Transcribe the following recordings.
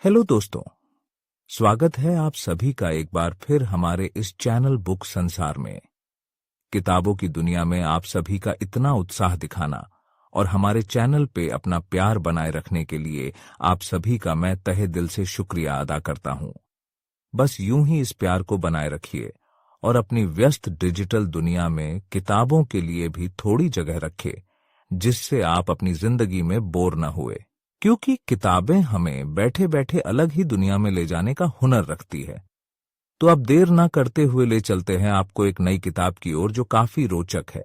Hello दोस्तों, स्वागत है आप सभी का एक बार फिर हमारे इस चैनल बुक संसार में। किताबों की दुनिया में आप सभी का इतना उत्साह दिखाना और हमारे चैनल पे अपना प्यार बनाए रखने के लिए आप सभी का मैं तहे दिल से शुक्रिया अदा करता हूं। बस यूं ही इस प्यार को बनाए रखिए और अपनी व्यस्त डिजिटल दुनिया में किताबों के लिए भी थोड़ी जगह रखें, जिससे आप अपनी जिंदगी में बोर न हुए, क्योंकि किताबें हमें बैठे बैठे अलग ही दुनिया में ले जाने का हुनर रखती है। तो अब देर ना करते हुए ले चलते हैं आपको एक नई किताब की ओर जो काफी रोचक है।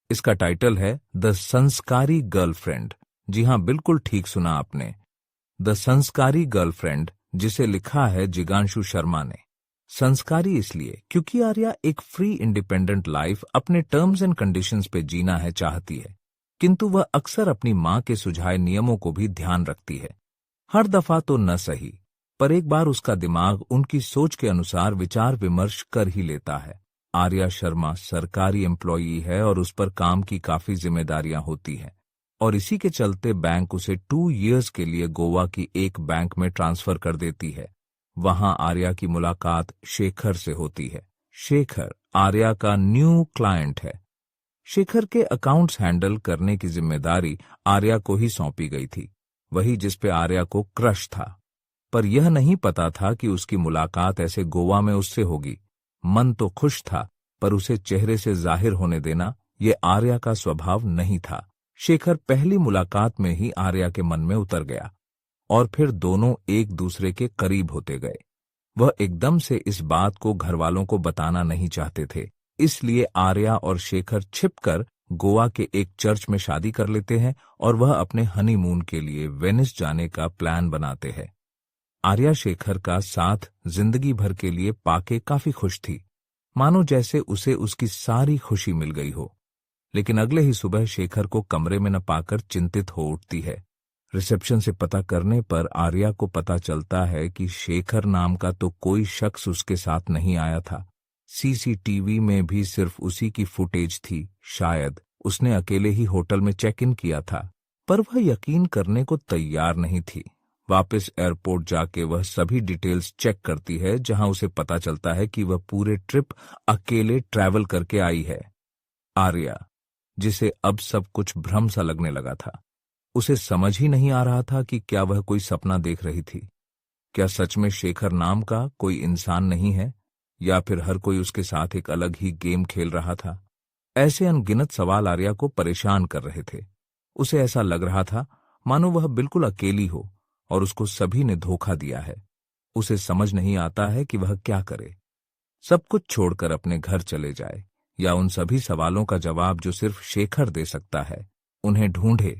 इसका टाइटल है द संस्कारी गर्लफ्रेंड। जी हां, बिल्कुल ठीक सुना आपने, द संस्कारी गर्लफ्रेंड, जिसे लिखा है जिगांशु शर्मा ने। संस्कारी इसलिए क्योंकि आर्या एक फ्री इंडिपेंडेंट लाइफ अपने टर्म्स एंड कंडीशंस पे जीना है चाहती है, किंतु वह अक्सर अपनी मां के सुझाए नियमों को भी ध्यान रखती है। हर दफा तो न सही, पर एक बार उसका दिमाग उनकी सोच के अनुसार विचार विमर्श कर ही लेता है। आर्या शर्मा सरकारी एम्प्लॉई है और उस पर काम की काफी जिम्मेदारियां होती हैं, और इसी के चलते बैंक उसे 2 इयर्स के लिए गोवा की एक बैंक में ट्रांसफर कर देती है। वहां आर्या की मुलाकात शेखर से होती है। शेखर आर्या का न्यू क्लाइंट है। शेखर के अकाउंट्स हैंडल करने की जिम्मेदारी आर्या को ही सौंपी गई थी, वही जिस पे आर्या को क्रश था। पर यह नहीं पता था कि उसकी मुलाकात ऐसे गोवा में उससे होगी। मन तो खुश था, पर उसे चेहरे से जाहिर होने देना ये आर्या का स्वभाव नहीं था। शेखर पहली मुलाकात में ही आर्या के मन में उतर गया और फिर दोनों एक दूसरे के करीब होते गए। वह एकदम से इस बात को घरवालों को बताना नहीं चाहते थे, इसलिए आर्या और शेखर छिपकर गोवा के एक चर्च में शादी कर लेते हैं और वह अपने हनीमून के लिए वेनिस जाने का प्लान बनाते हैं। आर्या शेखर का साथ जिंदगी भर के लिए पाके काफी खुश थी, मानो जैसे उसे उसकी सारी खुशी मिल गई हो। लेकिन अगले ही सुबह शेखर को कमरे में न पाकर चिंतित हो उठती है। रिसेप्शन से पता करने पर आर्या को पता चलता है कि शेखर नाम का तो कोई शख्स उसके साथ नहीं आया था। सीसीटीवी में भी सिर्फ उसी की फुटेज थी। शायद उसने अकेले ही होटल में चेक इन किया था, पर वह यकीन करने को तैयार नहीं थी। वापस एयरपोर्ट जाके वह सभी डिटेल्स चेक करती है, जहां उसे पता चलता है कि वह पूरे ट्रिप अकेले ट्रैवल करके आई है। आर्या, जिसे अब सब कुछ भ्रम सा लगने लगा था, उसे समझ ही नहीं आ रहा था कि क्या वह कोई सपना देख रही थी। क्या सच में शेखर नाम का कोई इंसान नहीं है, या फिर हर कोई उसके साथ एक अलग ही गेम खेल रहा था। ऐसे अनगिनत सवाल आर्या को परेशान कर रहे थे। उसे ऐसा लग रहा था मानो वह बिल्कुल अकेली हो और उसको सभी ने धोखा दिया है। उसे समझ नहीं आता है कि वह क्या करे। सब कुछ छोड़कर अपने घर चले जाए, या उन सभी सवालों का जवाब जो सिर्फ शेखर दे सकता है, उन्हें ढूंढे।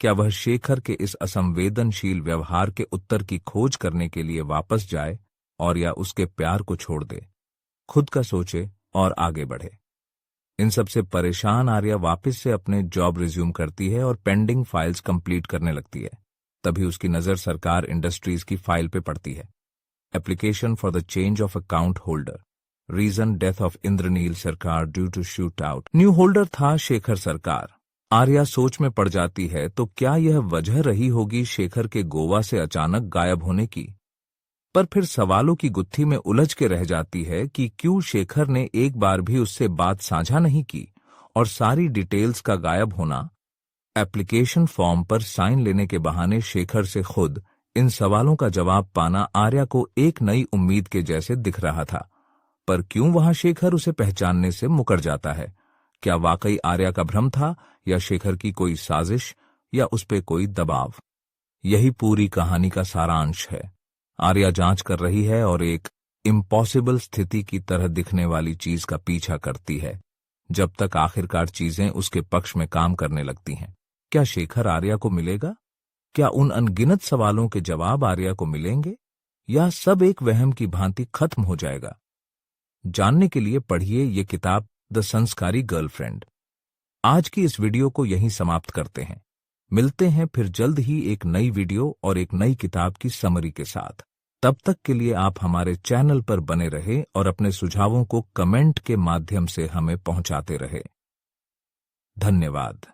क्या वह शेखर के इस असंवेदनशील व्यवहार के उत्तर की खोज करने के लिए वापस जाए, और या उसके प्यार को छोड़ दे। खुद का सोचे और आगे बढ़े। इन सब से परेशान आर्या वापस से अपने जॉब रिज्यूम करती है और पेंडिंग फाइल्स कंप्लीट करने लगती है। तभी उसकी नजर सरकार इंडस्ट्रीज की फाइल पे पड़ती है। Application for the change of account holder, reason death of Indranil Sarkar due to shootout. New holder था शेखर सरकार। आर्या सोच में पड़ जाती है, तो क्या यह वजह रही होगी शेखर के गोवा से अचानक गायब होने की। पर फिर सवालों की गुत्थी में उलझ के रह जाती है कि क्यों शेखर ने एक बार भी उससे बात साझा नहीं की, और सारी डिटेल्स का गायब होना। एप्लीकेशन फॉर्म पर साइन लेने के बहाने शेखर से खुद इन सवालों का जवाब पाना आर्या को एक नई उम्मीद के जैसे दिख रहा था। पर क्यों वहां शेखर उसे पहचानने से मुकर जाता है। क्या वाकई आर्या का भ्रम था, या शेखर की कोई साजिश, या उस पे कोई दबाव। यही पूरी कहानी का सारांश है। आर्या जांच कर रही है और एक इम्पॉसिबल स्थिति की तरह दिखने वाली चीज का पीछा करती है, जब तक आखिरकार चीजें उसके पक्ष में काम करने लगती हैं। क्या शेखर आर्या को मिलेगा? क्या उन अनगिनत सवालों के जवाब आर्या को मिलेंगे, या सब एक वहम की भांति खत्म हो जाएगा? जानने के लिए पढ़िए ये किताब द संस्कारी गर्लफ्रेंड। आज की इस वीडियो को यहीं समाप्त करते हैं। मिलते हैं फिर जल्द ही एक नई वीडियो और एक नई किताब की समरी के साथ। तब तक के लिए आप हमारे चैनल पर बने रहे और अपने सुझावों को कमेंट के माध्यम से हमें पहुंचाते रहे। धन्यवाद।